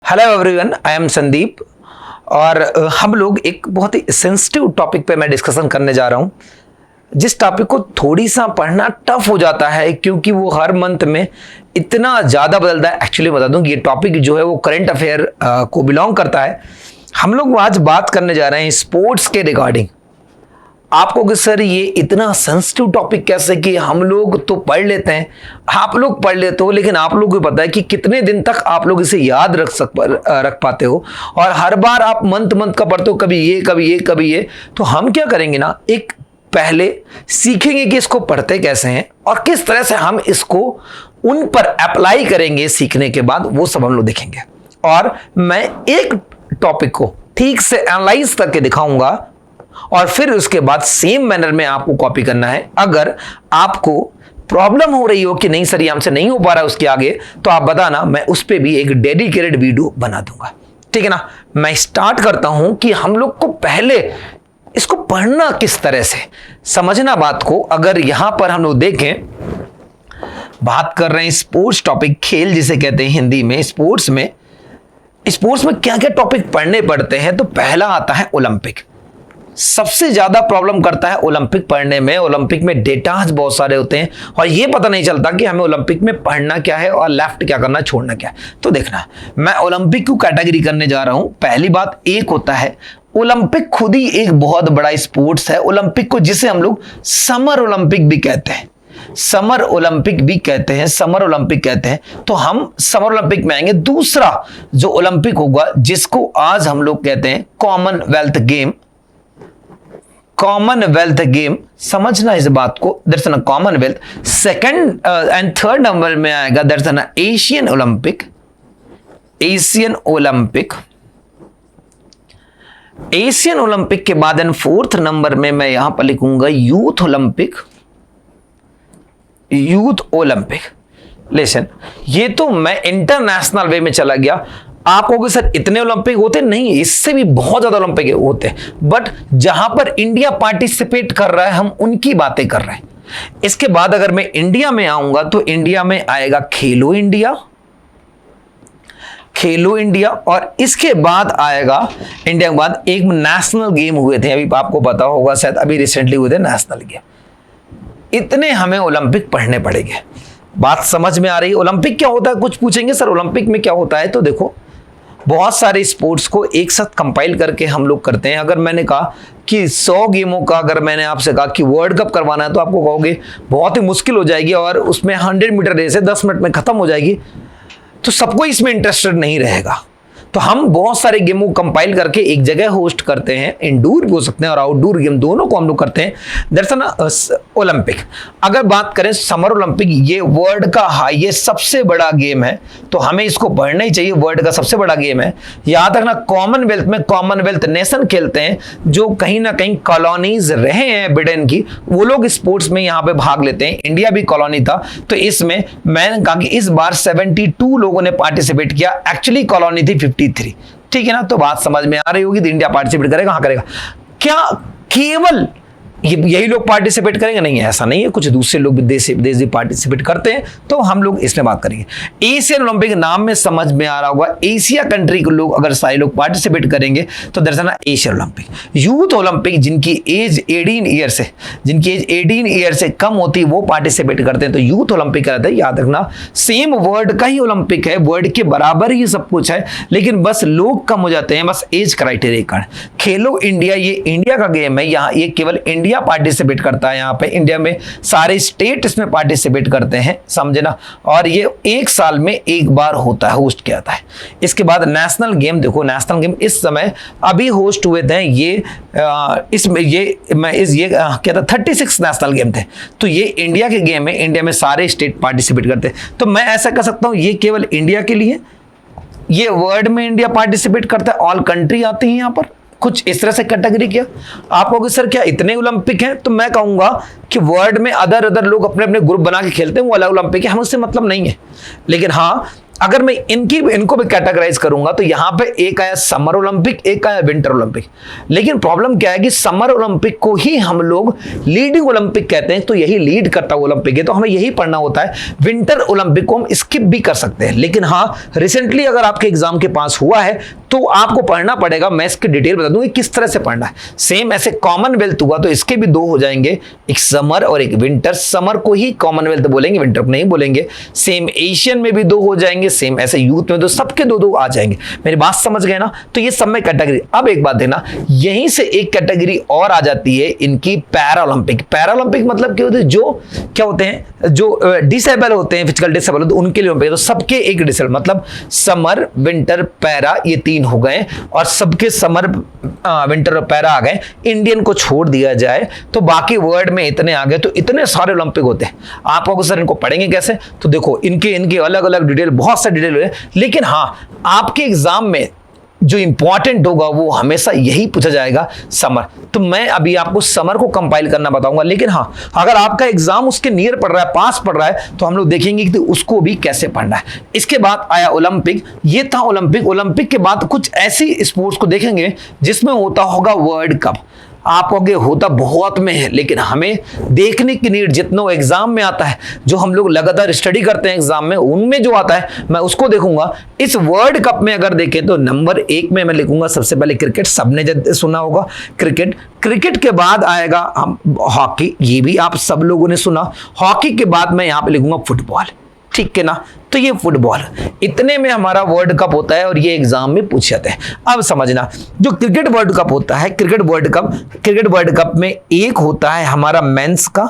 Hello everyone, I am Sandeep और हम लोग एक बहुत ही सेंसिटिव टॉपिक पे मैं डिस्कशन करने जा रहा हूँ। जिस टॉपिक को थोड़ी सा पढ़ना टफ हो जाता है क्योंकि वो हर मंथ में इतना ज़्यादा बदलता है। एक्चुअली बता दूं कि ये टॉपिक जो है वो करंट अफेयर को बिलोंग करता है। हम लोग आज बात करने जा रहे हैं स्पोर्ट्स के रिगार्डिंग। आपको कि सर ये इतना सेंसिटिव टॉपिक कैसे, कि हम लोग तो पढ़ लेते हैं, आप लोग पढ़ लेते हो, लेकिन आप लोग को पता है कि कितने दिन तक आप लोग इसे याद रख पाते हो, और हर बार आप मंथ का पढ़ते हो, कभी ये कभी ये कभी ये। तो हम क्या करेंगे ना, एक पहले सीखेंगे कि इसको पढ़ते कैसे हैं और किस तरह से हम इसको उन पर अप्लाई करेंगे। सीखने के बाद वो सब हम लोग देखेंगे और मैं एक टॉपिक को ठीक से एनालाइज करके दिखाऊंगा और फिर उसके बाद सेम मैनर में आपको कॉपी करना है। अगर आपको प्रॉब्लम हो रही हो कि नहीं सर ये हमसे नहीं हो पा रहा है उसके आगे, तो आप बताना, मैं उस पर भी एक डेडिकेटेड वीडियो बना दूंगा। ठीक है ना। मैं स्टार्ट करता हूं कि हम लोग को पहले इसको पढ़ना किस तरह से, समझना बात को। अगर यहां पर हम लोग देखें, बात कर रहे हैं स्पोर्ट्स टॉपिक, खेल जिसे कहते हैं हिंदी में। स्पोर्ट्स में क्या क्या टॉपिक पढ़ने पड़ते हैं, तो पहला आता है ओलंपिक। सबसे ज्यादा प्रॉब्लम करता है ओलंपिक पढ़ने में। ओलंपिक में डेटाज बहुत सारे होते हैं और ये पता नहीं चलता कि हमें ओलंपिक में पढ़ना क्या है और लेफ्ट क्या करना, छोड़ना क्या है। तो देखना, मैं ओलंपिक को कैटेगरी करने जा रहा हूं। पहली बात एक होता है, ओलंपिक खुद ही एक बहुत बड़ा स्पोर्ट्स है। ओलंपिक को जिसे हम लोग समर ओलंपिक भी कहते हैं, समर ओलंपिक भी कहते हैं, समर ओलंपिक कहते हैं। तो हम समर ओलंपिक में आएंगे। दूसरा जो ओलंपिक होगा, जिसको आज हम लोग कहते हैं कॉमनवेल्थ गेम। कॉमनवेल्थ गेम, समझना इस बात को, that's an Commonwealth. Second and third number में आएगा that's an Asian Olympic. Asian Olympic, Asian Olympic के बाद एंड फोर्थ नंबर में मैं यहां पर लिखूंगा youth Olympic. Youth Olympic, lesson, ये तो मैं इंटरनेशनल वे में चला गया। आप कहोगे सर इतने ओलंपिक होते नहीं, इससे भी बहुत ज्यादा ओलंपिक होते हैं, बट जहां पर इंडिया पार्टिसिपेट कर रहा है हम उनकी बातें कर रहे हैं। इसके बाद अगर मैं इंडिया में आऊंगा तो इंडिया में आएगा खेलो इंडिया। खेलो इंडिया, और इसके बाद आएगा इंडिया के बाद एक नेशनल गेम हुए थे, अभी आपको पता होगा शायद, अभी रिसेंटली हुए थे नेशनल गेम। इतने हमें ओलंपिक पढ़ने पड़ेंगे। बात समझ में आ रही है? ओलंपिक क्या होता है? कुछ पूछेंगे सर ओलंपिक में क्या होता है, तो देखो बहुत सारे स्पोर्ट्स को एक साथ कंपाइल करके हम लोग करते हैं। अगर मैंने कहा कि 100 गेमों का, अगर मैंने आपसे कहा कि वर्ल्ड कप करवाना है, तो आपको कहोगे बहुत ही मुश्किल हो जाएगी और उसमें 100 मीटर रेस है 10 मिनट में खत्म हो जाएगी, तो सबको इसमें इंटरेस्टेड नहीं रहेगा। तो हम बहुत सारे गेमों को कंपाइल करके एक जगह होस्ट करते हैं। इंडोर भी हो सकते हैं और आउटडोर गेम, दोनों को हम लोग करते हैं। That's an Olympic. अगर बात करें समर ओलंपिक, ये वर्ल्ड का हाईएस्ट सबसे बड़ा गेम है, तो हमें इसको पढ़ना ही चाहिए। वर्ल्ड का सबसे बड़ा गेम है। याद रखना, कॉमनवेल्थ में कॉमनवेल्थ नेशन खेलते हैं, जो कहीं ना कहीं कॉलोनीज रहे हैं ब्रिटेन की, वो लोग स्पोर्ट्स में यहाँ पे भाग लेते हैं। इंडिया भी कॉलोनी था, तो इसमें मैंने कहा कि इस बार 72 लोगों ने पार्टिसिपेट किया। एक्चुअली कॉलोनी थी 53। ठीक है ना। तो बात समझ में आ रही होगी। तो इंडिया पार्टिसिपेट करेगा, हाँ करेगा। क्या केवल यही लोग पार्टिसिपेट करेंगे? नहीं, ऐसा नहीं है, कुछ दूसरे लोग भी देश भी पार्टिसिपेट करते हैं, तो हम लोग इसमें बात करेंगे। एशियन ओलंपिक नाम में समझ में आ रहा होगा, एशिया कंट्री के लोग अगर सारे लोग पार्टिसिपेट करेंगे तो दरअसल एशियन ओलंपिक। यूथ ओलंपिक, जिनकी एज 18 ईयर से कम होती है वो पार्टिसिपेट करते हैं, तो यूथ ओलंपिक रहता है। याद रखना, सेम वर्ल्ड का ही ओलंपिक है, वर्ल्ड के बराबर ही सब कुछ है, लेकिन बस लोग कम हो जाते हैं, बस एज क्राइटेरिया कारण। खेलो इंडिया, ये इंडिया का गेम है। यहाँ ये केवल इंडिया पार्टिसिपेट करता है। यहाँ पे इंडिया में सारे स्टेट इसमें पार्टिसिपेट करते हैं, समझे ना। और ये एक साल में एक बार होता है, होस्ट किया जाता है। इसके बाद नेशनल गेम, देखो नेशनल गेम इस समय अभी होस्ट हुए थे। ये इसमें ये 36 नेशनल गेम थे, तो ये इंडिया के गेम है। इंडिया में सारे स्टेट पार्टिसिपेट करते हैं, तो मैं ऐसा कह सकता हूं ये केवल इंडिया के लिए, ये वर्ल्ड में इंडिया पार्टिसिपेट करता है, ऑल कंट्री आती है यहाँ पर। कुछ इस तरह से कैटेगरी किया। आप कहोगे सर क्या इतने ओलंपिक हैं, तो मैं कहूंगा कि वर्ल्ड में अदर लोग अपने अपने ग्रुप बना के खेलते हैं, वो अलग ओलंपिक है, हमें उससे मतलब नहीं है। लेकिन हाँ, अगर मैं इनको भी कैटेगराइज करूंगा तो यहां पे एक आया समर ओलंपिक, एक आया विंटर ओलंपिक। लेकिन प्रॉब्लम क्या है कि समर ओलंपिक को ही हम लोग लीडिंग ओलंपिक कहते हैं, तो यही लीड करता हुआ ओलंपिक है, तो हमें यही पढ़ना होता है। विंटर ओलंपिक को हम स्किप भी कर सकते हैं, लेकिन हाँ रिसेंटली अगर आपके एग्जाम के पास हुआ है तो आपको पढ़ना पड़ेगा। मैं इसकी डिटेल बता दूंगी किस तरह से पढ़ना है। सेम ऐसे कॉमनवेल्थ हुआ तो इसके भी दो हो जाएंगे, एक समर और एक विंटर। समर को ही कॉमनवेल्थ बोलेंगे, विंटर को नहीं बोलेंगे। सेम एशियन में भी दो हो जाएंगे, सेम ऐसे यूथ में तो सबके दो दो आ जाएंगे। मेरी बात समझ गए ना? तो ये सब में कैटेगरी। अब एक बात देना, यहीं से एक कैटेगरी और आ जाती है इनकी पैरा ओलंपिक। पैरा ओलंपिक मतलब क्या होते हैं? जो क्या होते हैं, जो डिसेबल होते हैं, फिजिकल डिसेबल होते हैं, उनके लिए ओलंपिक। तो सबके एक डिसेबल मतलब समर विंटर पैरा ये तीन हो गए, और सबके समर विंटर और पैरा आ गए। इंडियन को छोड़ दिया जाए तो बाकी वर्ल्ड में इतने आ गए, तो इतने सारे ओलंपिक होते हैं। आप अगर सर इनको पढ़ेंगे कैसे? तो देखो इनके अलग अलग डिटेल, बहुत सारे डिटेल है। लेकिन हाँ आपके एग्जाम में जो इंपॉर्टेंट होगा वो हमेशा यही पूछा जाएगा, समर। तो मैं अभी आपको समर को कंपाइल करना बताऊंगा। लेकिन हाँ अगर आपका एग्जाम उसके नियर पड़ रहा है, पास पड़ रहा है, तो हम लोग देखेंगे कि उसको भी कैसे पढ़ना है। इसके बाद आया ओलंपिक, ये था ओलंपिक। ओलंपिक के बाद कुछ ऐसी स्पोर्ट्स को देखेंगे जिसमें होता होगा वर्ल्ड कप। आप कहोगे होता बहुत में है, लेकिन हमें देखने की नीड जितना एग्जाम में आता है, जो हम लोग लगातार स्टडी करते हैं एग्जाम में, उनमें जो आता है मैं उसको देखूंगा। इस वर्ल्ड कप में अगर देखें तो नंबर 1 में मैं लिखूंगा सबसे पहले क्रिकेट। सबने सुना होगा क्रिकेट। क्रिकेट के बाद आएगा हम हॉकी, ये भी आप सब लोगों ने सुना। हॉकी के बाद मैं यहां पे लिखूंगा फुटबॉल, ठीक है ना? तो ये फुटबॉल, इतने में हमारा वर्ल्ड कप होता है और ये एग्जाम में पूछ जाते हैं। अब समझना, जो क्रिकेट वर्ल्ड कप होता है, क्रिकेट वर्ल्ड कप में एक होता है हमारा मेंस का,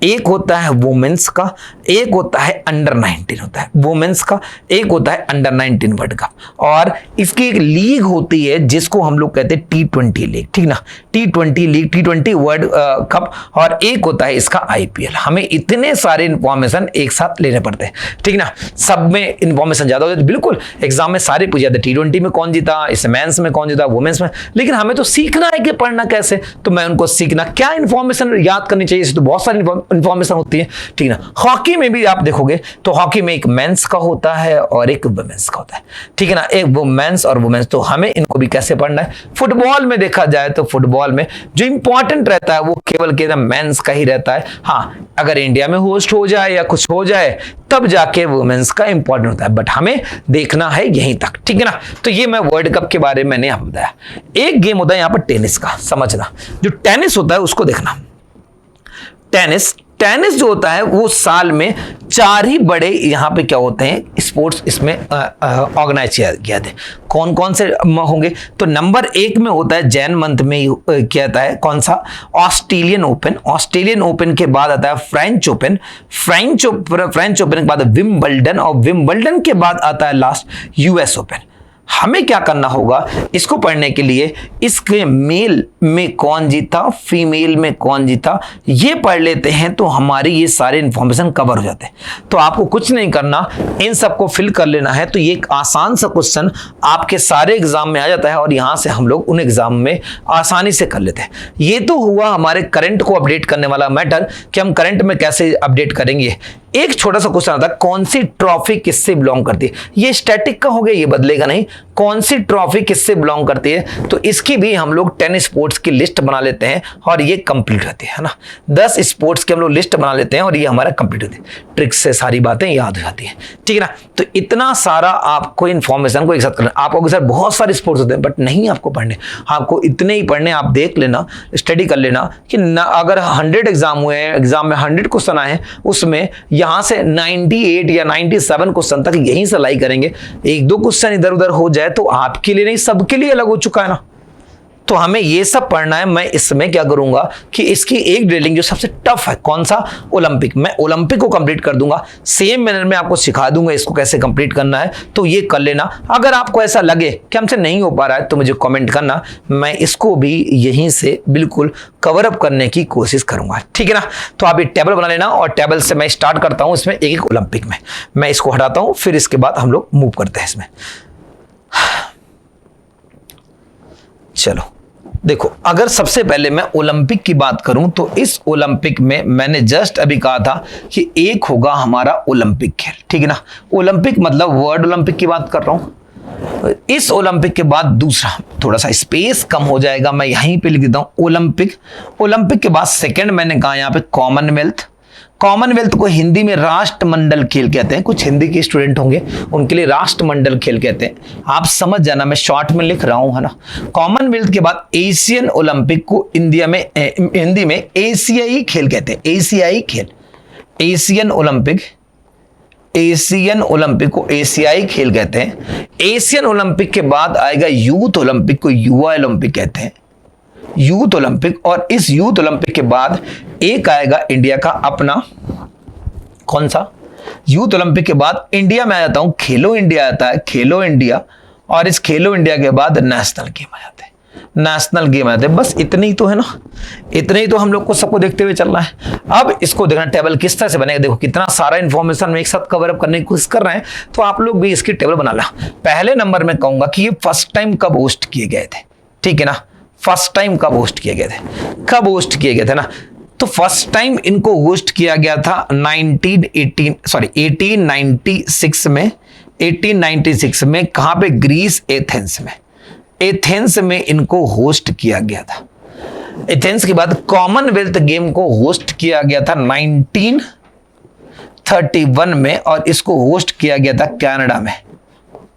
एक होता है वुमेन्स का, एक होता है अंडर 19 होता है वुमेन्स का, एक होता है अंडर 19 वर्ल्ड कप। और इसकी एक लीग होती है जिसको हम लोग कहते हैं T20 लीग, ठीक ना? T20 league, T20 world cup, और एक होता है इसका IPL। हमें इतने सारे इंफॉर्मेशन एक साथ लेने पड़ते हैं, ठीक ना? सब में इंफॉर्मेशन ज्यादा हो जाती है, बिल्कुल एग्जाम में सारे पूछ जाते हैं। T20 में कौन जीता, इस मेंस में कौन जीता, वुमेन्स में। लेकिन हमें तो सीखना है कि पढ़ना कैसे, तो मैं उनको सीखना क्या इंफॉर्मेशन याद करनी चाहिए, तो बहुत सारी इंफॉर्मेशन होती है, ठीक ना? हॉकी में भी आप देखोगे तो हॉकी में एक मेंस का होता है और एक वुमेन्स का होता है, ठीक है ना? एक वो मेंस और वुमेन्स, तो हमें इनको भी कैसे पढ़ना है। फुटबॉल में देखा जाए तो फुटबॉल में जो इंपॉर्टेंट रहता है वो केवल मेंस का ही रहता है। हाँ अगर इंडिया में होस्ट हो जाए या कुछ हो जाए तब जाके वुमेन्स का इंपॉर्टेंट होता है, बट हमें देखना है यहीं तक, ठीक है ना? तो ये मैं वर्ल्ड कप के बारे में मैंने आपको बताया। एक गेम होता है यहां पर टेनिस का, समझना। जो टेनिस होता है उसको देखना। टेनिस जो होता है वो साल में 4 ही बड़े यहाँ पे क्या होते हैं स्पोर्ट्स इसमें ऑर्गेनाइज किया गया थे। कौन कौन से होंगे? तो नंबर 1 में होता है जैन मंथ में क्या आता है, कौन सा? Australian open. ऑस्ट्रेलियन ओपन के बाद आता है फ्रेंच ओपन। फ्रेंच ओपन के बाद विंबलडन, और विंबलडन के बाद आता है लास्ट US ओपन। हमें क्या करना होगा इसको पढ़ने के लिए, इसके मेल में कौन जीता, फीमेल में कौन जीता, ये पढ़ लेते हैं तो हमारी ये सारे इंफॉर्मेशन कवर हो जाते हैं। तो आपको कुछ नहीं करना, इन सबको फिल कर लेना है। तो ये एक आसान सा क्वेश्चन आपके सारे एग्जाम में आ जाता है और यहां से हम लोग उन एग्जाम में आसानी से कर लेते हैं। ये तो हुआ हमारे करंट को अपडेट करने वाला मैटर कि हम करंट में कैसे अपडेट करेंगे। एक छोटा सा क्वेश्चन आता है, कौन सी ट्रॉफी किससे बिलोंग करती है? ये स्टैटिक का हो गया, ये बदलेगा नहीं। कौन सी ट्रॉफी किससे बिलोंग करती है, तो इसकी भी हम लोग 10 स्पोर्ट्स की लिस्ट बना लेते हैं और ये कंप्लीट होती है ना। 10 स्पोर्ट्स की हम लोग लिस्ट बना लेते हैं और ये हमारा कंप्लीट होती है। ट्रिक से सारी बातें याद हो जाती है, ठीक है ना? तो इतना सारा आपको इन्फॉर्मेशन को एक साथ करना। आपको सर बहुत सारे स्पोर्ट्स होते हैं बट नहीं आपको पढ़ने, आपको इतने ही पढ़ने। आप देख लेना, स्टडी कर लेना कि अगर 100 एग्जाम हुए हैं, एग्जाम में 100 क्वेश्चन आए हैं, उसमें यहां से 98 या 97 क्वेश्चन तक यहीं से लाई करेंगे। 1-2 क्वेश्चन इधर उधर हो जाए तो आपके लिए नहीं सबके लिए अलग हो चुका है ना। तो हमें ये सब पढ़ना है। मैं इसमें क्या करूंगा कि इसकी एक ड्रिलिंग जो सबसे टफ है, कौन सा? ओलंपिक। मैं ओलंपिक को कंप्लीट कर दूंगा, सेम मैनर में आपको सिखा दूंगा इसको कैसे कंप्लीट करना है, तो ये कर लेना। अगर आपको ऐसा लगे कि हमसे नहीं हो पा रहा है तो मुझे कमेंट करना, मैं इसको भी यहीं से बिल्कुल कवर अप करने की कोशिश करूंगा, ठीक है ना? तो आप ये टेबल बना लेना और टेबल से मैं स्टार्ट करता हूं इसमें एक ओलंपिक में। मैं इसको हटाता हूं, फिर इसके बाद हम लोग मूव करते हैं इसमें। चलो देखो, अगर सबसे पहले मैं ओलंपिक की बात करूं तो इस ओलंपिक में मैंने जस्ट अभी कहा था कि एक होगा हमारा ओलंपिक खेल, ठीक है ना। ओलंपिक मतलब वर्ल्ड ओलंपिक की बात कर रहा हूं। इस ओलंपिक के बाद दूसरा, थोड़ा सा स्पेस कम हो जाएगा, मैं यहीं पे लिख देता हूं ओलंपिक। ओलंपिक के बाद सेकंड मैंने कहा यहां पे कॉमनवेल्थ। कॉमनवेल्थ को हिंदी में राष्ट्रमंडल खेल कहते हैं। कुछ हिंदी के स्टूडेंट होंगे, उनके लिए राष्ट्रमंडल खेल कहते हैं। आप समझ जाना, मैं शॉर्ट में लिख रहा हूं, है ना। कॉमनवेल्थ के बाद एशियन ओलंपिक को इंडिया में हिंदी में एशियाई खेल कहते हैं। एशियाई खेल, एशियन ओलंपिक, एशियन ओलंपिक को एशियाई खेल कहते हैं। एशियन ओलंपिक के बाद आएगा यूथ ओलंपिक को युवा ओलंपिक कहते हैं, यूथ ओलंपिक। और इस यूथ ओलंपिक के बाद एक आएगा इंडिया का अपना, कौन सा, यूथ ओलंपिक के बाद इंडिया में आ जाता हूं, खेलो इंडिया आता है, खेलो इंडिया। और इस खेलो इंडिया के बाद नेशनल गेम आ जाते हैं, नेशनल गेम आ जाते हैं। बस इतने ही तो है ना, इतने ही तो हम लोग को सबको देखते हुए चलना है। अब इसको देखना टेबल किस तरह से बनेगा। देखो कितना सारा इंफॉर्मेशन में एक साथ कवर अप करने की कोशिश कर रहे हैं, तो आप लोग भी इसकी टेबल बना ला। पहले नंबर में कहूंगा कि ये फर्स्ट टाइम कब होस्ट किए गए थे, ठीक है ना। फर्स्ट टाइम कब होस्ट किए गए थे, कब होस्ट किए गए थे ना। तो फर्स्ट टाइम इनको होस्ट किया गया था 1896 में। 1896 में कहां पे, ग्रीस, एथेंस में। एथेंस में इनको होस्ट किया गया था। एथेंस के बाद कॉमनवेल्थ गेम को होस्ट किया गया था 1931 में, और इसको होस्ट किया गया था कनाडा में,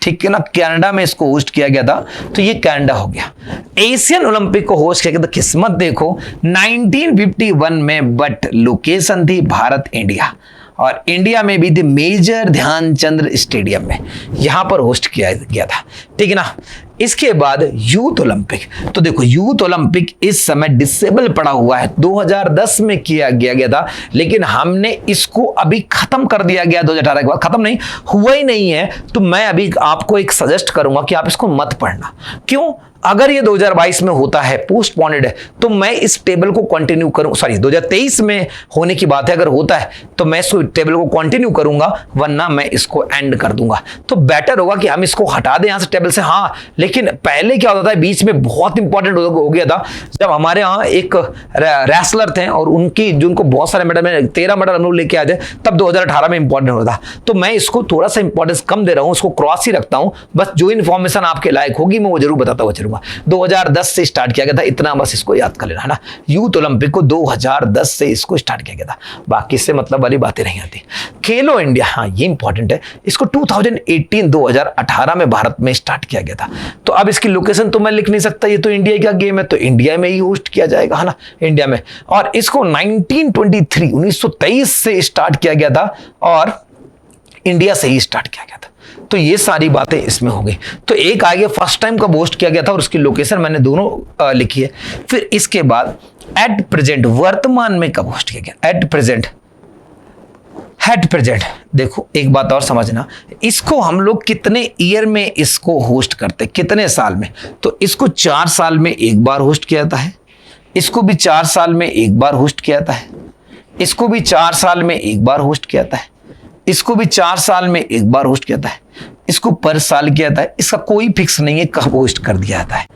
ठीक है ना। कनाडा में इसको होस्ट किया गया था, तो ये कनाडा हो गया। एशियन ओलंपिक को होस्ट किया गया था, किस्मत देखो 1951 में, बट लोकेशन थी भारत, इंडिया। और इंडिया में भी थी मेजर ध्यानचंद स्टेडियम में, यहां पर होस्ट किया गया था, ठीक है ना। इसके बाद यूथ ओलंपिक, तो देखो यूथ ओलंपिक इस समय डिसेबल पड़ा हुआ है, 2010 में किया गया था, लेकिन हमने इसको अभी खत्म कर दिया गया 2018 के बाद। खत्म नहीं हुआ ही नहीं है, तो मैं अभी आपको एक सजेस्ट करूंगा कि आप इसको मत पढ़ना। क्यों? अगर ये 2022 में होता है, पोस्टपोन्ड है, तो मैं इस टेबल को कंटिन्यू करूं, सॉरी 2023 में होने की बात है, अगर होता है तो मैं इस टेबल को कंटिन्यू करूंगा, वरना मैं इसको एंड कर दूंगा। तो बेटर होगा कि हम इसको हटा दें यहां से टेबल से। हाँ, लेकिन पहले क्या होता था, बीच में बहुत इंपॉर्टेंट हो गया था, जब हमारे यहाँ एक रेसलर थे और उनकी जो उनको बहुत सारे मेडल में 13 मेडल हम लोग लेके आए थे, तब 2018 में इंपॉर्टेंट होता था। तो मैं इसको थोड़ा सा इंपॉर्टेंस कम दे रहा हूं, उसको क्रॉस ही रखता हूं। बस जो इन्फॉर्मेशन आपके लायक होगी मैं वो जरूर बताता हुआ चलूंगा। 2010 से स्टार्ट किया गया था, इतना बस इसको याद कर लेना, है ना। यूथ ओलंपिक को 2010 से इसको स्टार्ट किया गया था, बाकी से मतलब वाली बातें नहीं आती। खेलो इंडिया, हाँ ये इंपॉर्टेंट है, इसको 2018 में भारत में स्टार्ट किया गया था। तो अब इसकी लोकेशन तो मैं लिख नहीं सकता, ये तो इंडिया का गेम है, तो इंडिया में ही होस्ट किया जाएगा, है ना, इंडिया में। और इसको 1923 से स्टार्ट किया गया था, और इंडिया से ही स्टार्ट किया गया था। तो ये सारी बातें इसमें हो गई। तो एक आगे फर्स्ट टाइम कब होस्ट किया गया था और उसकी लोकेशन मैंने दोनों लिखी है। फिर इसके बाद एट प्रेजेंट, वर्तमान में कब होस्ट किया गया, एट प्रेजेंट। एट प्रेजेंट देखो एक बात और समझना, इसको हम लोग कितने ईयर में इसको होस्ट करते, कितने साल में। तो इसको 4 साल में एक बार होस्ट किया जाता है, इसको भी 4 साल में एक बार होस्ट किया जाता है, इसको भी 4 साल में एक बार होस्ट किया जाता है, इसको भी 4 साल में एक बार होस्ट किया जाता है, इसको पर साल किया जाता है। इसका कोई फिक्स नहीं है कब होस्ट कर दिया जाता है।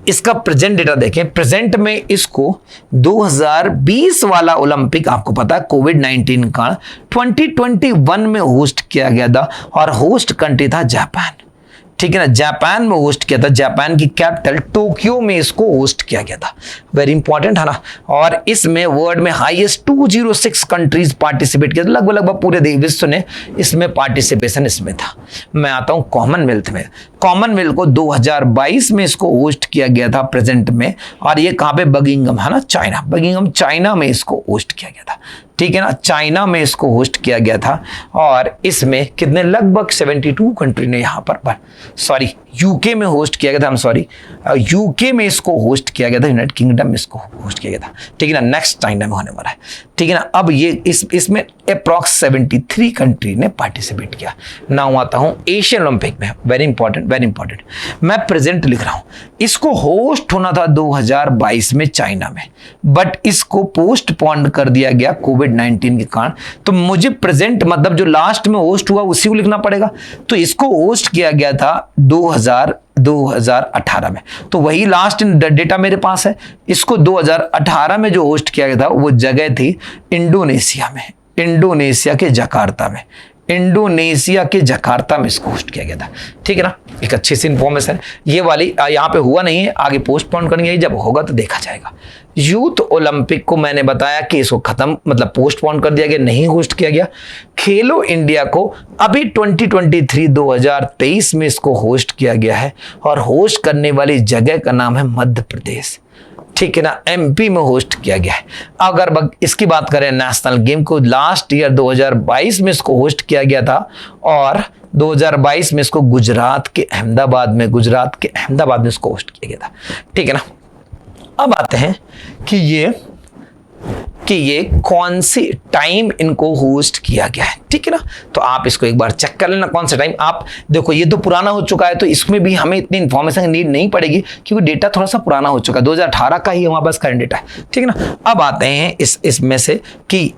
इसका प्रेजेंट डेटा देखें, प्रेजेंट में इसको 2020 वाला ओलंपिक, आपको पता है कोविड-19 का 2021 में होस्ट किया गया था, और होस्ट कंट्री था जापान, ठीक है ना। जापान में होस्ट किया था, जापान की कैपिटल टोक्यो में इसको होस्ट किया गया था। वेरी इंपॉर्टेंट है ना। और इसमें वर्ल्ड में हाईएस्ट 206 कंट्रीज पार्टिसिपेट किया, लगभग पूरे विश्व ने इसमें पार्टिसिपेशन इसमें था। मैं आता हूं कॉमनवेल्थ में। कॉमनवेल्थ को 2022 में इसको होस्ट किया गया था प्रेजेंट में, और ये कहां पे, बर्मिंघम, है ना, चाइना, बर्मिंघम चाइना में इसको होस्ट किया गया था, ठीक है ना। चाइना में इसको होस्ट किया गया था, और इसमें कितने, लगभग 72 कंट्री ने यहाँ पर सॉरी यूके में होस्ट किया गया था, यूके में इसको होस्ट किया गया था, यूनाइटेड किंगडम में इसको होस्ट किया गया था, ठीक है ना। नेक्स्ट चाइना में होने वाला है, ठीक है ना। अब ये इसमें अप्रॉक्स 73 कंट्री ने पार्टिसिपेट किया। नाउ आता हूं एशियन ओलंपिक में, वेरी इंपॉर्टेंट, मैं प्रेजेंट लिख रहा हूं। इसको होस्ट होना था 2022 में चाइना में, बट इसको पोस्टपोन कर दिया गया कोविड-19 के कारण। तो मुझे प्रेजेंट मतलब जो लास्ट में होस्ट हुआ उसी को लिखना पड़ेगा। तो इसको होस्ट किया गया था 2018 में, तो वही लास्ट डेटा मेरे पास है। इसको 2018 में जो होस्ट किया गया था वो जगह थी इंडोनेशिया में, इंडोनेशिया के जकार्ता में, इंडोनेशिया के जकार्ता में इसको होस्ट किया गया था। ठीक है ना, एक अच्छी सी इंफॉर्मेशन। ये वाली यहाँ पे हुआ नहीं है, आगे पोस्टपोन करेंगे, जब होगा तो देखा जाएगा। यूथ ओलंपिक को मैंने बताया कि इसको खत्म मतलब पोस्टपोन कर दिया गया, नहीं होस्ट किया गया। खेलो इंडिया को अभी 2023 में इसको होस्ट किया गया है, और होस्ट करने वाली जगह का नाम है मध्य प्रदेश। ठीक है ना, एमपी में होस्ट किया गया है। अगर इसकी बात करें नेशनल गेम को, लास्ट ईयर 2022 में इसको होस्ट किया गया था, और 2022 में इसको गुजरात के अहमदाबाद में इसको होस्ट किया गया था। ठीक है ना, अब आते हैं कि ये कौन सी टाइम इनको होस्ट किया गया है। ठीक है ना, तो आप इसको एक बार चेक कर लेना कौन सा टाइम। आप देखो ये तो पुराना हो चुका है, तो इसमें भी हमें इतनी इंफॉर्मेशन की नीड नहीं पड़ेगी, क्योंकि डेटा थोड़ा सा पुराना हो चुका है, 2018 का ही हमारे पास करंट डेटा है। ठीक है ना, अब आते हैं इसमें से कि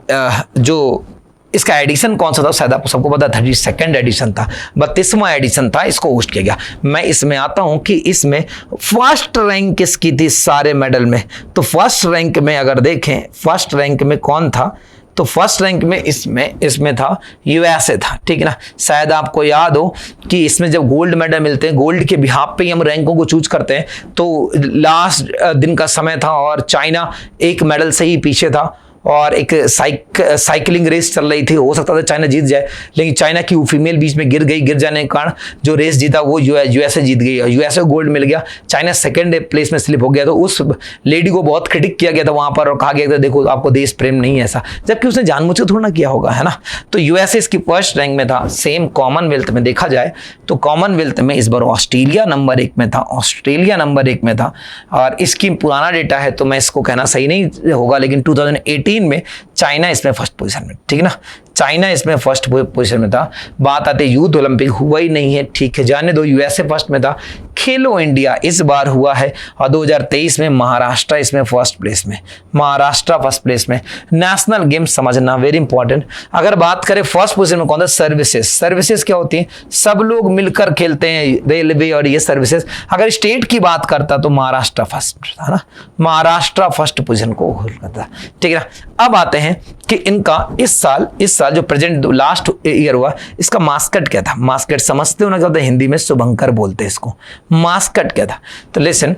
जो इसका एडिशन कौन सा था, शायद आपको सबको पता 32वां एडिशन था, 32वां एडिशन था, इसको होस्ट किया गया। मैं इसमें आता हूं कि इसमें फर्स्ट रैंक किसकी थी सारे मेडल में। तो फर्स्ट रैंक में अगर देखें, फर्स्ट रैंक में कौन था, तो फर्स्ट रैंक में इसमें था यूएसए था। ठीक है ना, शायद आपको याद हो कि इसमें जब गोल्ड मेडल मिलते हैं, गोल्ड के बिहाफ पे ही हम रैंकों को चूज करते हैं, तो लास्ट दिन का समय था और चाइना एक मेडल से ही पीछे था, और एक साइकिलिंग रेस चल रही थी। हो सकता था चाइना जीत जाए, लेकिन चाइना की फीमेल बीच में गिर जाने के कारण जो रेस जीता वो यूएसए जीत गई, यूएसए को गोल्ड मिल गया, चाइना सेकंड प्लेस में स्लिप हो गया। तो उस लेडी को बहुत क्रिटिक किया गया था वहां पर, और कहा गया था देखो आपको देश प्रेम नहीं है ऐसा, जबकि उसने जानबूझ के थोड़ा ना किया होगा, है ना। तो यूएसए इसकी फर्स्ट रैंक में था। सेम कॉमनवेल्थ में देखा जाए तो कॉमनवेल्थ में इस बार ऑस्ट्रेलिया नंबर 1 में था, ऑस्ट्रेलिया नंबर 1 में था। और इसकी पुराना डेटा है तो मैं इसको कहना सही नहीं होगा, लेकिन 2018 में चाइना इसमें फर्स्ट पोजीशन में। ठीक है ना, चाइना इसमें फर्स्ट पोजीशन में था। बात आती है यूथ ओलंपिक हुआ ही नहीं है, ठीक है, जाने दो, यूएसए फर्स्ट में था। खेलो इंडिया इस बार हुआ है, और 2023 में महाराष्ट्र इसमें फर्स्ट प्लेस में, महाराष्ट्र फर्स्ट प्लेस में। नेशनल गेम समझना वेरी इंपॉर्टेंट। अगर बात करें फर्स्ट पोजीशन में कौन था, सर्विसेज क्या होती है, सब लोग मिलकर खेलते हैं, रेलवे और ये सर्विसेज। अगर स्टेट की बात करता तो महाराष्ट्र फर्स्ट था ना, महाराष्ट्र फर्स्ट पोजीशन को होल्ड करता। ठीक है ना, अब आते हैं कि इनका इस साल जो प्रेजेंट लास्ट ईयर हुआ, इसका मास्कट क्या था। मास्कट समझते हो ना क्या होता है, हिंदी में शुभंकर बोलते हैं इसको। मास्कट क्या था, तो लिसन,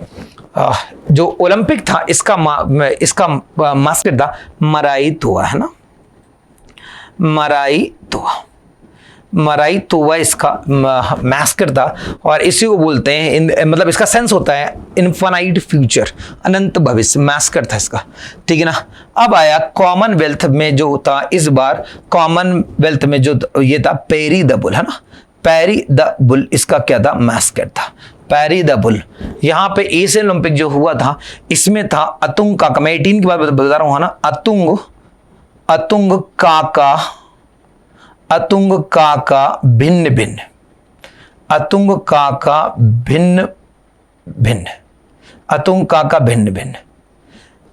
जो ओलंपिक था इसका मास्कट था मराई तुआ, है ना, मराई तुआ इसका मास्कट था। और इसी को बोलते हैं मतलब इसका सेंस होता है इन्फानाइट फ्यूचर, अनंत भविष्य, मास्कट था इसका। ठीक है ना, अब आया कॉमनवेल्थ में जो था इस बार, कॉमनवेल्थ में जो ये था पेरी द बुल, है ना, पेरी द बुल इसका क्या था, मास्कट था, पेरी द बुल। यहाँ पे एशियन ओलंपिक जो हुआ था इसमें था अतुंग काका, मैं 18 की बात बता रहा हूँ ना, अतुंग काका भिन्न भिन्न, अतुंग काका भिन्न भिन्न।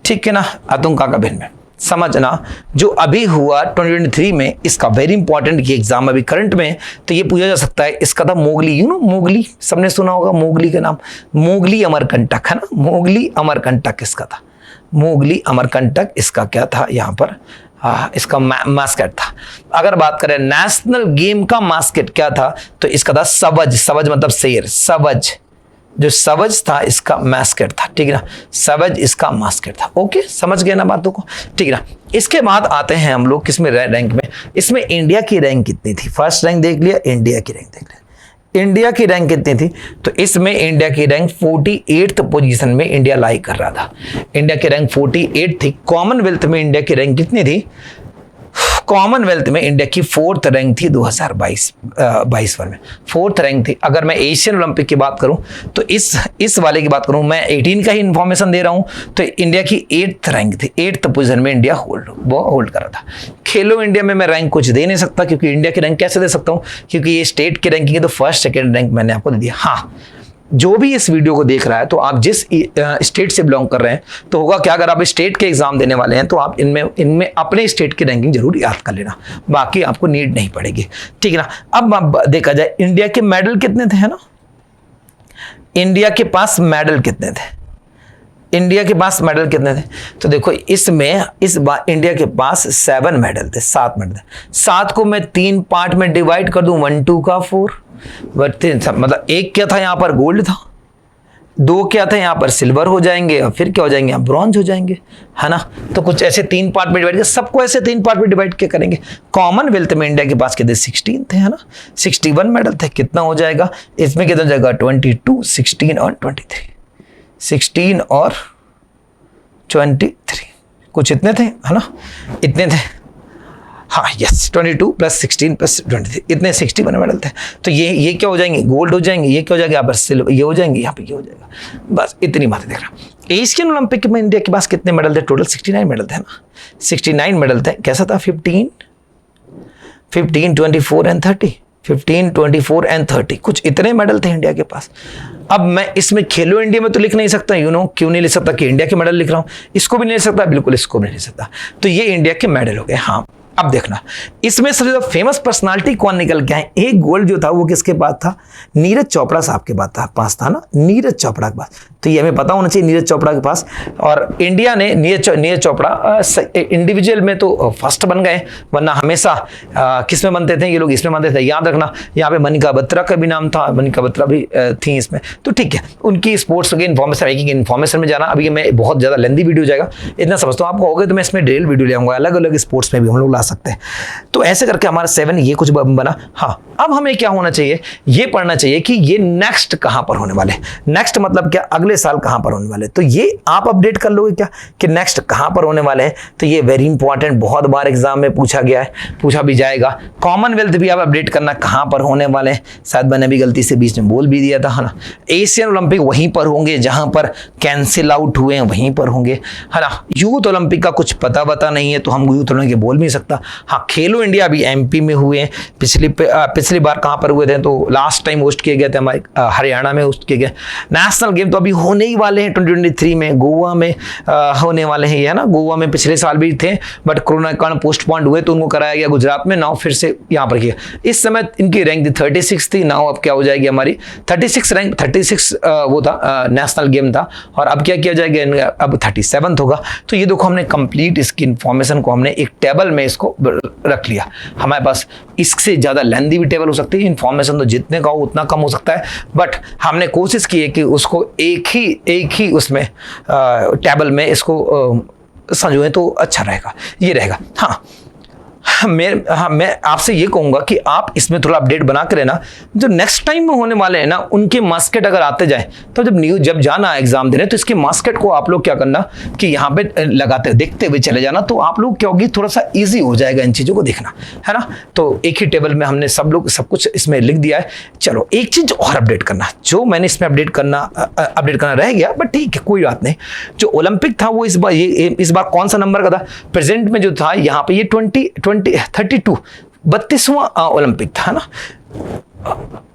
ठीक है ना, अतुंग काका भिन्न। समझना जो अभी हुआ 2023 में, इसका वेरी इंपॉर्टेंट ये एग्जाम अभी करंट में, तो ये पूछा जा सकता है। इसका था मोगली, यू नो मोगली, सबने सुना होगा मोगली का नाम, मोगली अमरकंटक, है ना, मोगली अमरकंटक इसका था, मोगली अमरकंटक इसका क्या था यहाँ पर, इसका मास्कट था। अगर बात करें नेशनल गेम का मास्कट क्या था, तो इसका था सवज मतलब शेर, सवज, जो सवज था इसका मास्कट था। ठीक है ना, सवज इसका मास्कट था। ओके, समझ गए ना बातों को। ठीक है ना, इसके बाद आते हैं हम लोग किसमें, रैंक में। इसमें इंडिया की रैंक कितनी थी, फर्स्ट रैंक देख लिया, इंडिया की रैंक देख लिया। इंडिया की रैंक कितनी थी, तो इसमें इंडिया की रैंक 48th पोजीशन में इंडिया लाई कर रहा था। इंडिया की रैंक 48 थी। कॉमनवेल्थ में इंडिया की रैंक कितनी थी, कॉमनवेल्थ में इंडिया की 4th रैंक थी 2022 में, 4th रैंक थी। अगर मैं एशियन ओलंपिक की बात करूं तो इस वाले की बात करूं, मैं 18 का ही इंफॉर्मेशन दे रहा हूं, तो इंडिया की 8th रैंक थी, 8th पोजीशन में इंडिया होल्ड कर रहा था। खेलो इंडिया में मैं रैंक कुछ दे नहीं सकता, क्योंकि इंडिया की रैंक कैसे दे सकता हूं, क्योंकि ये स्टेट की रैंकिंग है, तो फर्स्ट सेकेंड रैंक मैंने आपको दे दिया। हाँ, जो भी इस वीडियो को देख रहा है, तो आप जिस स्टेट से बिलोंग कर रहे हैं, तो होगा क्या, अगर आप स्टेट के एग्जाम देने वाले हैं तो आप इनमें अपने स्टेट की रैंकिंग जरूर याद कर लेना, बाकी आपको नीड नहीं पड़ेगी, ठीक है ना। अब देखा जाए इंडिया के मेडल कितने थे, है ना, इंडिया के पास मेडल कितने थे, इंडिया के पास मेडल कितने थे, तो देखो इसमें इस बार इंडिया के पास 7 मेडल थे, 7 मेडल थे। 7 को मैं 3 पार्ट में डिवाइड कर दूं, 1 2 का 4, मतलब एक क्या था यहाँ पर गोल्ड था, 2 क्या था यहाँ पर सिल्वर हो जाएंगे, और फिर क्या हो जाएंगे, यहाँ ब्रॉन्ज हो जाएंगे, है ना। तो कुछ ऐसे 3 पार्ट में डिवाइड कर, सबको ऐसे 3 पार्ट में डिवाइड क्या करेंगे। कॉमनवेल्थ में इंडिया के पास कितने 16 थे, है ना, 61 मेडल थे, कितना हो जाएगा, इसमें कितना हो जाएगा 22, 16 और 23, 16 और 23, कुछ इतने थे, है ना, इतने थे, हाँ यस, 22 + 16 + 23, इतने 61 मेडल थे। तो ये क्या हो जाएंगे, गोल्ड हो जाएंगे, ये क्या हो जाएगा यहाँ पर सिल्वर, ये हो जाएंगे, यहाँ पे ये हो जाएगा, बस इतनी बातें देख रहा। एशियन ओलंपिक में इंडिया के पास कितने मेडल थे, टोटल 69 मेडल थे ना, 69 मेडल थे। कैसा था, 15, 24 एंड 30, 15, 24 एंड 30, कुछ इतने मेडल थे इंडिया के पास। अब मैं इसमें खेलो इंडिया में तो लिख नहीं सकता, क्यों नहीं लिख सकता, कि इंडिया के मेडल लिख रहा हूं, इसको भी नहीं लिख सकता, बिल्कुल इसको भी नहीं लिख सकता। तो ये इंडिया के मेडल हो गए। हाँ, अब देखना इसमें सबसे ज्यादा फेमस पर्सनालिटी कौन निकल के आए। एक गोल्ड जो था वो किसके पास था, नीरज चोपड़ा साहब के पास था ना, नीरज चोपड़ा के पास। तो ये हमें पता होना चाहिए नीरज चोपड़ा के पास। और इंडिया ने नीरज चोपड़ा इंडिविजुअल में तो फर्स्ट बन गए, वरना हमेशा किस में बनते थे ये लोग, इसमें बनते थे। याद रखना, यहाँ पे मनिका बत्रा का भी नाम था, मनिका बत्रा भी थी इसमें। तो ठीक है, उनकी स्पोर्ट्स की इन्फॉर्मेशन में जाना, अभी मैं बहुत ज्यादा लेंदी वीडियो जाएगा, इतना समझता हूँ। आपको हो गए तो मैं इसमें डिटेल वीडियो ले आऊंगा, अलग अलग स्पोर्ट्स में भी हम लोग ला सकते हैं। तो ऐसे करके हमारा 7 ये कुछ बना। हाँ, अब हमें क्या होना चाहिए, ये पढ़ना चाहिए कि ये नेक्स्ट कहां पर होने वाले, नेक्स्ट मतलब क्या, अगले साल कहां पर होने वाले। तो ये आप अपडेट कर लोगे क्या कि नेक्स्ट कहां पर होने वाले हैं। तो ये वेरी इंपॉर्टेंट, बहुत बार एग्जाम में पूछा गया है, पूछा भी जाएगा। कॉमनवेल्थ भी आप अपडेट करना कहां पर होने वाले हैं, शायद मैंने भी गलती से बीच में बोल भी दिया था, है ना। एशियन ओलंपिक वहीं पर होंगे जहां पर कैंसिल आउट हुए हैं, वहीं पर होंगे, है ना। यूथ ओलंपिक का कुछ पता नहीं है, तो हम यूथ ओलंपिक बोल भी नहीं सकता। हाँ, खेलो इंडिया भी एमपी में हुए हैं, पिछली बार कहां पर हुए थे, तो लास्ट टाइम होस्ट किए गए थे हमारे हरियाणा में होस्ट किए गए। नेशनल गेम तो अभी होने ही वाले हैं 2023 में, गोवा में होने वाले हैं, है ना। गोवा में पिछले साल भी थे, बट कोरोना के कारण पोस्टपोन्ड हुए, तो उनको कराया गया गुजरात में, नाउ फिर से यहाँ पर किया। इस समय इनकी रैंक थी 36 थी, नाउ अब क्या हो जाएगी हमारी 36 रैंक, 36 वो था नेशनल गेम था, और अब क्या किया जाएगा, अब 37 होगा। तो ये देखो, हमने कंप्लीट इसकी इंफॉर्मेशन को हमने एक टेबल में इसको रख लिया। हमारे पास इससे ज्यादा लेंदी भी टेबल हो सकती है, इंफॉर्मेशन तो जितने का हो उतना कम हो सकता है, बट हमने कोशिश की है कि उसको एक ही उसमें टेबल में इसको समझोए तो अच्छा रहेगा, ये रहेगा। हाँ, मैं आपसे ये कहूंगा कि आप इसमें थोड़ा अपडेट बना कर ना, जो नेक्स्ट टाइम में होने वाले हैं ना, उनके मार्क्सकेट अगर आते जाए, तो जब जाना एग्जाम देने, तो इसके मार्क्सकेट को आप लोग क्या करना कि यहाँ पे लगाते देखते हुए चले जाना, तो आप लोग क्या होगी, थोड़ा सा इजी हो जाएगा इन चीजों को देखना, है ना। तो एक ही टेबल में हमने सब कुछ इसमें लिख दिया है। चलो, एक चीज और अपडेट करना, जो मैंने इसमें अपडेट करना रह गया, बट ठीक है, कोई बात नहीं। जो ओलंपिक था वो इस बार कौन सा नंबर का था, प्रेजेंट में जो था यहाँ पे, ये 32वां ओलंपिक था ना,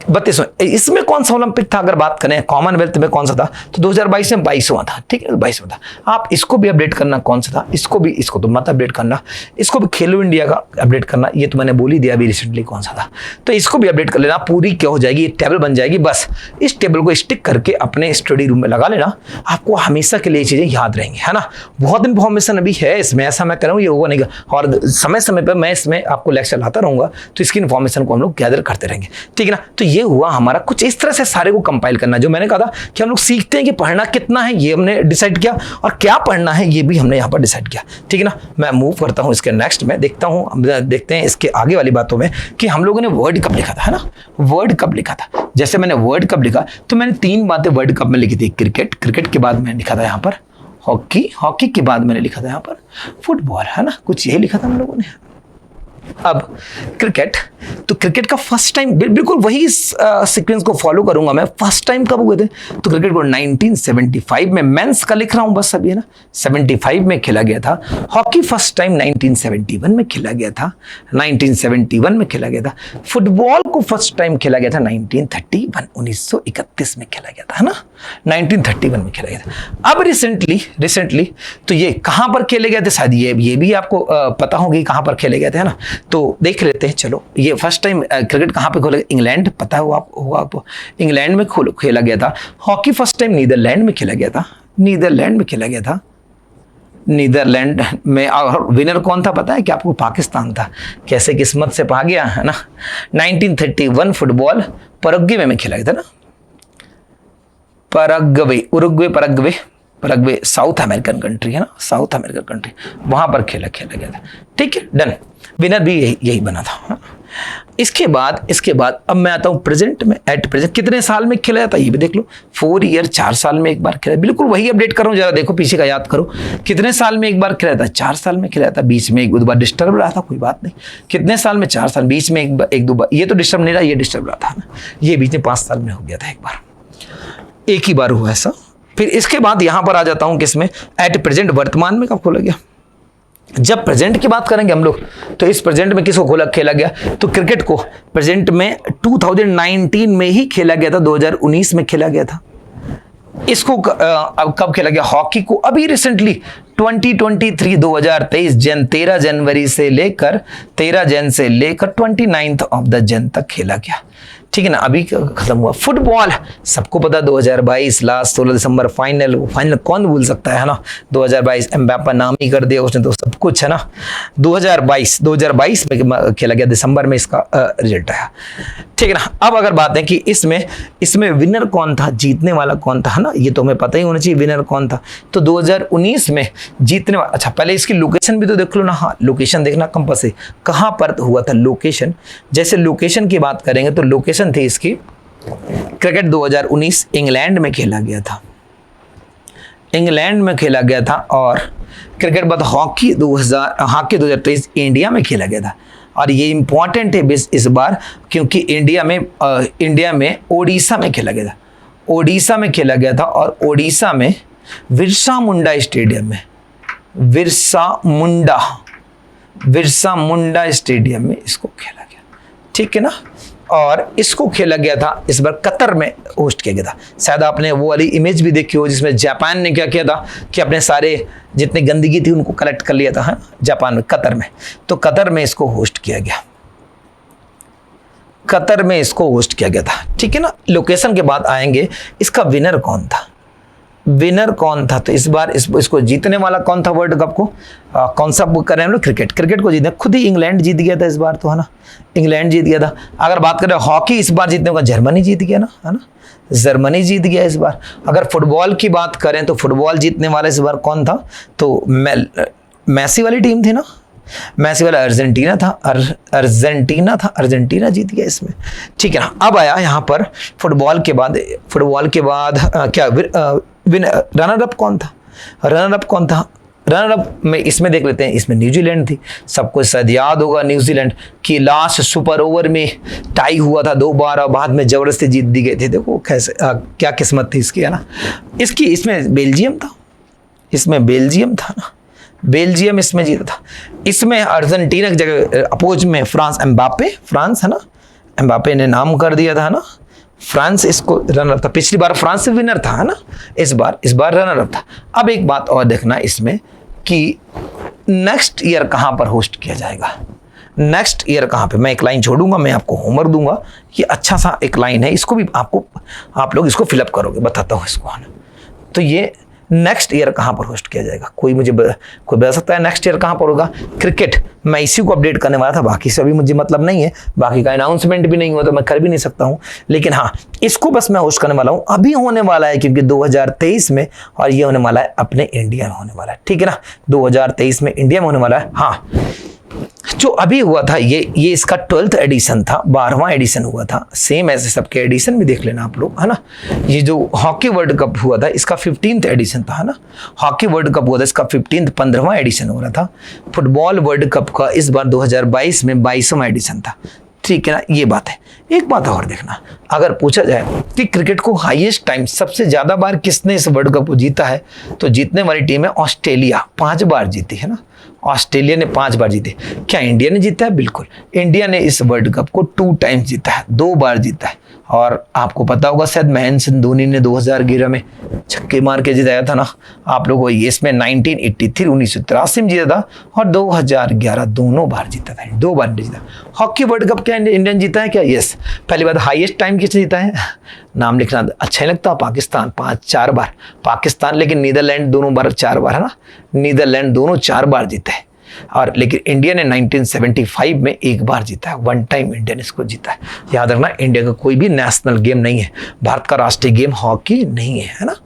32वां। इसमें कौन सा ओलंपिक था, अगर बात करें कॉमनवेल्थ में कौन सा था, तो 2022 में 22वां था, ठीक है, 22वां था। आप इसको भी अपडेट करना कौन सा था, इसको तो मत अपडेट करना, इसको भी खेलो इंडिया का अपडेट करना, ये तो मैंने बोल ही दिया अभी रिसेंटली कौन सा था, तो इसको भी अपडेट कर लेना। पूरी क्या हो जाएगी, टेबल बन जाएगी। बस इस टेबल को स्टिक करके अपने स्टडी रूम में लगा लेना, आपको हमेशा के लिए चीजें याद रहेंगी, है ना। बहुत इंफॉर्मेशन अभी है इसमें, ऐसा मैं करूँ ये होगा नहीं, और समय समय पर मैं इसमें आपको लेक्चर लाता रहूंगा, तो इसकी इन्फॉर्मेशन को हम लोग गैदर करते रहेंगे, ठीक है ना। तो ये हुआ हमारा कुछ इस तरह से सारे को कंपाइल करना। जो मैंने कहा था कि हम लोग सीखते हैं कि पढ़ना कितना है, ये हमने डिसाइड किया, और क्या पढ़ना है ये भी हमने यहाँ पर डिसाइड किया, ठीक है ना। मैं मूव करता हूँ इसके नेक्स्ट में, देखते हैं इसके आगे वाली बातों में कि हम लोगों ने वर्ल्ड कप लिखा था, है ना। वर्ल्ड कप लिखा था, जैसे मैंने वर्ल्ड कप लिखा, तो मैंने 3 बातें वर्ल्ड कप में लिखी थी। क्रिकेट के बाद मैंने लिखा था यहाँ पर हॉकी के बाद मैंने लिखा था यहाँ पर फुटबॉल, है ना, कुछ यही लिखा था हम लोगों ने। अब क्रिकेट, तो क्रिकेट का फर्स्ट टाइम बिल्कुल वही सीक्वेंस को फॉलो करूंगा मैं। फर्स्ट टाइम कब हुए थे, तो क्रिकेट को 1975 में, मेंस का लिख रहा हूं बस अभी है ना, 75 में खेला गया था। हॉकी फर्स्ट टाइम 1971 में खेला गया था, 1971 में खेला गया था। फुटबॉल को फर्स्ट टाइम खेला गया था 1931, 1931 में खेला गया था, है ना, 1931 में खेला गया था। अब रिसेंटली तो ये कहां पर खेले गए थे, शायद ये भी आपको पता होगी कहां पर खेले गए थे, है ना, तो देख लेते हैं। चलो, ये फर्स्ट टाइम क्रिकेट कहां पे खेला, इंग्लैंड, पता होगा आपको, इंग्लैंड में खेला गया था। हॉकी फर्स्ट टाइम नीदरलैंड में खेला गया था, नीदरलैंड में खेला गया था, नीदरलैंड में। और विनर कौन था पता है कि आपको, पाकिस्तान था। कैसे किस्मत से पा गया, है ना। 1931 फुटबॉल पैराग्वे में खेला गया था ना, पैराग्वे साउथ अमेरिकन कंट्री है ना, साउथ अमेरिकन कंट्री, वहां पर खेला गया था। ठीक है, डन, विनर भी यही बना था। इसके बाद अब मैं आता हूं प्रेजेंट में। एट प्रेजेंट कितने साल में खेला जाता है ये भी देख लो, 4 ईयर, 4 साल में एक बार खेला। बिल्कुल वही अपडेट कर रहा हूं, जरा देखो पीछे का याद करो, कितने साल में एक बार खेला जाता है, 4 साल में खेला जाता है। बीच में एक दो बार डिस्टर्ब रहा था, कोई बात नहीं, कितने साल में, 4 साल, बीच में एक दो बार, ये तो डिस्टर्ब नहीं रहा, ये डिस्टर्ब रहा था ना, ये बीच में 5 साल में हो गया था एक बार, एक ही बार हुआ ऐसा। फिर इसके बाद यहां पर आ जाता हूं किसमें, एट प्रेजेंट, वर्तमान में कब खोला गया। जब प्रेजेंट की बात करेंगे हम लोग, तो इस प्रेजेंट में किसको खेला गया, तो क्रिकेट को प्रेजेंट में 2019 में ही खेला गया था, 2019 में खेला गया था। इसको अब कब खेला गया, हॉकी को अभी रिसेंटली 2023 13 जनवरी से लेकर 29 ऑफ द जन तक खेला गया। ठीक है ना, अभी खत्म हुआ। फुटबॉल सबको पता, 2022 लास्ट 16 दिसंबर फाइनल कौन भूल सकता है ना, 2022 एम्बापे नाम ही कर दिया उसने तो सब कुछ, है ना। 2022 में खेला गया, दिसंबर में इसका रिजल्ट आया। ठीक है ना। अब अगर बात है कि इसमें विनर कौन था, जीतने वाला कौन था, है ना, ये तो हमें पता ही होना चाहिए विनर कौन था। तो 2019 में जीतने वाला, अच्छा पहले इसकी लोकेशन भी तो देख लो ना। हाँ, लोकेशन देखना कंपल्सरी, कहां पर हुआ था लोकेशन। जैसे लोकेशन की बात करेंगे तो लोकेशन थी इसकी, क्रिकेट 2019 इंग्लैंड में खेला गया था, इंग्लैंड में खेला गया था। और क्रिकेट बाद हॉकी 2023 इंडिया में खेला गया था। और ये इंपॉर्टेंट है इस बार, क्योंकि इंडिया में ओडिशा में खेला गया था, ओडिशा में खेला गया था। और ओडिशा में बिरसा मुंडा स्टेडियम में, बिरसा मुंडा स्टेडियम में इसको खेला गया। ठीक है ना। और इसको खेला गया था इस बार कतर में होस्ट किया गया था। शायद आपने वो वाली इमेज भी देखी हो जिसमें जापान ने क्या किया था कि अपने सारे जितने गंदगी थी उनको कलेक्ट कर लिया था, हाँ, जापान में, कतर में। तो कतर में इसको होस्ट किया गया, कतर में इसको होस्ट किया गया था। ठीक है ना। लोकेशन के बाद आएंगे, इसका विनर कौन था, विनर कौन था। तो इस बार इसको जीतने वाला कौन था वर्ल्ड कप को, कौन सा बुक कर रहे हैं हम लोग, क्रिकेट को जीतने, खुद ही इंग्लैंड जीत गया था इस बार तो, है ना, इंग्लैंड जीत गया था। अगर बात करें हॉकी, इस बार जीतने का जर्मनी जीत गया ना, है ना, जर्मनी जीत गया इस बार। अगर फुटबॉल की बात करें तो फुटबॉल जीतने वाला इस बार कौन था, तो मैसी वाली टीम थी ना, मैसी वाला अर्जेंटीना था, अर्जेंटीना जीत गया इसमें। ठीक है ना। अब आया यहाँ पर फुटबॉल के बाद क्या रनर अप कौन था, रनर अप में इसमें देख लेते हैं। इसमें न्यूजीलैंड थी, सबको शायद याद होगा न्यूजीलैंड की लास्ट सुपर ओवर में टाई हुआ था 2 बार और बाद में जबरदस्ती जीत दी गई थी। देखो कैसे क्या किस्मत थी इसकी, है ना। इसमें बेल्जियम था ना, बेल्जियम इसमें जीता था। इसमें अर्जेंटीना की जगह अपोज में फ्रांस है ना, एम्बापे ने नाम कर दिया था ना, फ्रांस इसको रनर था। पिछली बार फ्रांस से विनर था, है ना, इस बार रनर अप था। अब एक बात और देखना इसमें कि नेक्स्ट ईयर कहां पर होस्ट किया जाएगा, नेक्स्ट ईयर कहां पे। मैं एक लाइन छोड़ूंगा, मैं आपको होमवर्क दूंगा, ये अच्छा सा एक लाइन है, इसको भी आप लोग इसको फिलअप करोगे, बताता हूँ इसको, है ना। तो ये नेक्स्ट ईयर कहां पर होस्ट किया जाएगा, कोई बता सकता है नेक्स्ट ईयर कहां पर होगा। क्रिकेट मैं इसी को अपडेट करने वाला था, बाकी से अभी मुझे मतलब नहीं है, बाकी का अनाउंसमेंट भी नहीं हुआ तो मैं कर भी नहीं सकता हूं। लेकिन हाँ, इसको बस मैं होस्ट करने वाला हूं, अभी होने वाला है क्योंकि 2023 में, और ये होने वाला है अपने इंडिया में होने वाला है। ठीक है ना, 2023 में इंडिया में होने वाला है। हाँ, जो अभी हुआ था ये इसका 12th एडिशन था, 12वां एडिशन हुआ था। सेम ऐसे सबके एडिशन भी देख लेना आप लोग, है ना। ये जो हॉकी वर्ल्ड कप हुआ था इसका 15th एडिशन था, है ना। हॉकी वर्ल्ड कप हुआ था इसका 15वां एडिशन हो रहा था। फुटबॉल वर्ल्ड कप का इस बार 2022 में 22वां एडिशन था, ठीक है ना। ये बात है। एक बात और देखना, अगर पूछा जाए कि क्रिकेट को हाईएस्ट टाइम सबसे ज्यादा बार किसने इस वर्ल्ड कप को जीता है, तो जीतने वाली टीम है ऑस्ट्रेलिया, 5 बार जीती है ना। ऑस्ट्रेलिया ने 5 बार जीते। क्या इंडिया ने जीता है? बिल्कुल। इंडिया ने इस वर्ल्ड कप को 2 टाइम्स जीता है, 2 बार जीता है। और आपको पता होगा शायद महेंद्र सिंह धोनी ने 2011 में छक्के मार के जिताया था ना आप लोगों को। इसमें 1983 1983 में जीता था और 2011 दोनों बार जीता था, 2 बार जीता। हॉकी वर्ल्ड कप क्या इंडियन जीता है क्या? यस। पहली बात, हाईएस्ट टाइम किसने जीता है? नाम लिखना अच्छा ही लगता, पाकिस्तान 4 बार पाकिस्तान, लेकिन नीदरलैंड दोनों बार 4 बार, है ना। नीदरलैंड दोनों 4 बार जीते हैं। और लेकिन इंडिया ने 1975 में 1 बार जीता है, 1 टाइम इंडिया ने इसको जीता है। याद रखना, इंडिया का कोई भी नेशनल गेम नहीं है, भारत का राष्ट्रीय गेम हॉकी नहीं है, है ना।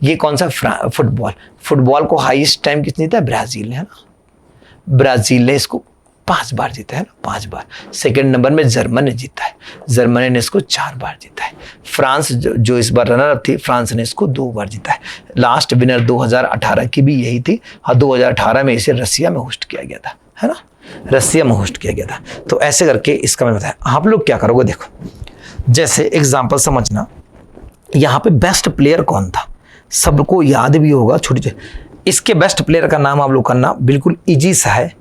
ये कौन सा? फुटबॉल को हाईएस्ट टाइम किसने जीता है? ब्राजील ने, है ना। ब्राजील ने इसको 5 बार जीता है ना, 5 बार। सेकंड नंबर में जर्मन ने जीता है, जर्मनी ने इसको 4 बार जीता है। फ्रांस जो इस बार रनर अप थी, फ्रांस ने इसको 2 बार जीता है। लास्ट विनर 2018 की भी यही थी। हाँ, 2018 में इसे रसिया में होस्ट किया गया था, है ना। रसिया में होस्ट किया गया था। तो ऐसे करके इसका मैं बताया। आप लोग क्या करोगे, देखो, जैसे एग्जाम्पल समझना, यहाँ पे बेस्ट प्लेयर कौन था सबको याद भी होगा। छोटी इसके बेस्ट प्लेयर का नाम आप लोग करना, बिल्कुल इजी सा है।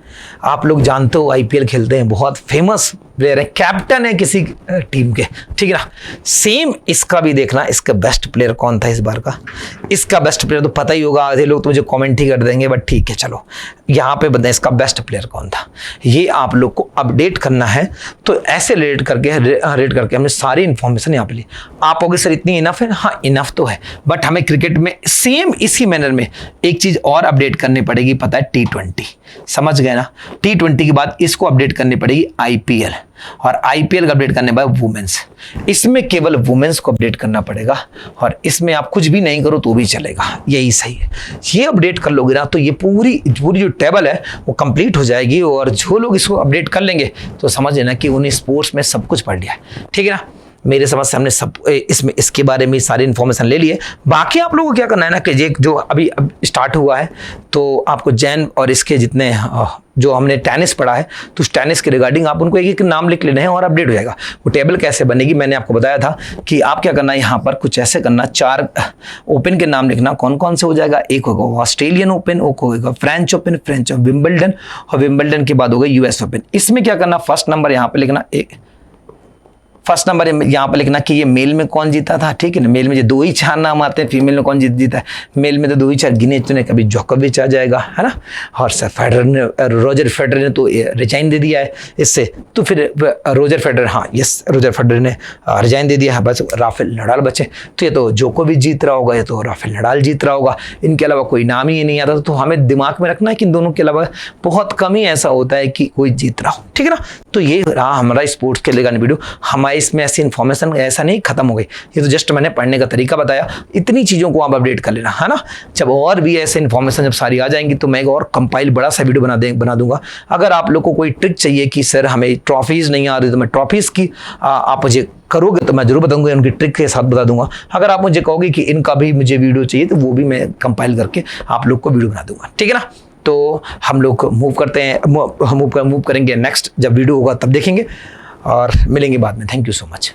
आप लोग जानते हो आईपीएल खेलते हैं, बहुत फेमस प्लेयर है, कैप्टन है किसी टीम के, ठीक है ना। सेम इसका भी देखना, इसका बेस्ट प्लेयर कौन था इस बार का। इसका बेस्ट प्लेयर तो पता ही होगा, आधे लोग तो मुझे कमेंट ही कर देंगे, बट ठीक है चलो यहाँ पे बताएं इसका बेस्ट प्लेयर कौन था। ये आप लोग को अपडेट करना है। तो ऐसे रेट करके हमने सारी इंफॉर्मेशन यहाँ पे ली। आप होगे सर इतनी इनफ है? हाँ इनफ तो है, बट हमें क्रिकेट में सेम इसी मैनर में एक चीज और अपडेट करनी पड़ेगी, पता है, T20। समझ गए ना। T20 के बाद इसको अपडेट करनी पड़ेगी आईपीएल, और आईपीएल का अपडेट करने के बाद वुमेन्स। इसमें केवल वुमेन्स को अपडेट करना पड़ेगा, और इसमें आप कुछ भी नहीं करो तो भी चलेगा, यही सही है। ये अपडेट कर लोगे ना तो ये पूरी जो टेबल है वो कंप्लीट हो जाएगी। और जो लोग इसको अपडेट कर लेंगे तो समझ लेना कि उन्हें स्पोर्ट्स में सब कुछ पढ़ लिया है, ठीक है ना। मेरे समझ से हमने सब इसमें इसके बारे में सारी इन्फॉर्मेशन ले लिए। बाकी आप लोगों को क्या करना है ना कि ये जो अभी स्टार्ट हुआ है, तो आपको जैन और इसके जितने जो हमने टेनिस पढ़ा है, तो उस टेनिस के रिगार्डिंग आप उनको एक एक नाम लिख लेने हैं और अपडेट हो जाएगा। वो टेबल कैसे बनेगी मैंने आपको बताया था कि आप क्या करना है, यहाँ पर कुछ ऐसे करना, 4 ओपन के नाम लिखना। कौन कौन से हो जाएगा? एक होगा ऑस्ट्रेलियन ओपन, एक होगा फ्रेंच ओपन, फ्रेंच विंबलडन, और विंबलडन के बाद होगा यूएस ओपन। इसमें क्या करना, फर्स्ट नंबर यहाँ पे लिखना, फर्स्ट नंबर यहाँ पर लिखना कि ये मेल में कौन जीता था, ठीक है ना। मेल में जो 2 ही 4 नाम आते हैं, फीमेल में कौन जीता है? मेल में तो 2 ही 4 गिने चुने, कभी जोकोविच आ जाएगा, है ना। और सर फेडरर ने, रोजर फेडरर ने तो रिजाइन दे दिया है इससे, तो फिर रोजर फेडरर, हाँ यस, रोजर फेडरर ने रिजाइन दे दिया है, बस राफेल नडाल बचे। तो ये तो जोकोविच जीत रहा होगा, ये तो राफेल नडाल जीत रहा होगा, इनके अलावा कोई नाम ही नहीं आता। तो हमें दिमाग में रखना है कि इन दोनों के अलावा बहुत कम ही ऐसा होता है कि कोई जीत रहा हो, ठीक है ना। तो ये रहा हमारा स्पोर्ट्स के लिए वीडियो। हमारे इसमें ऐसी इन्फॉर्मेशन ऐसा नहीं खत्म हो गई, ये तो जस्ट मैंने पढ़ने का तरीका बताया। इतनी चीज़ों को आप अपडेट कर लेना, है ना। जब और भी ऐसे इन्फॉर्मेशन जब सारी आ जाएंगी तो मैं एक और कंपाइल बड़ा सा वीडियो बना दूंगा। अगर आप लोग को कोई ट्रिक चाहिए कि सर हमें ट्रॉफीज़ नहीं आ रही, तो मैं ट्रॉफीज़ की आप मुझे करोगे तो मैं जरूर बताऊंगा, उनकी ट्रिक के साथ बता दूंगा। अगर आप मुझे कहोगे कि इनका भी मुझे वीडियो चाहिए, तो वो भी मैं कंपाइल करके आप लोग को वीडियो बना दूंगा, ठीक है ना। तो हम लोग मूव करते हैं, मूव करेंगे नेक्स्ट, जब वीडियो होगा तब देखेंगे और मिलेंगे बाद में। Thank you so much.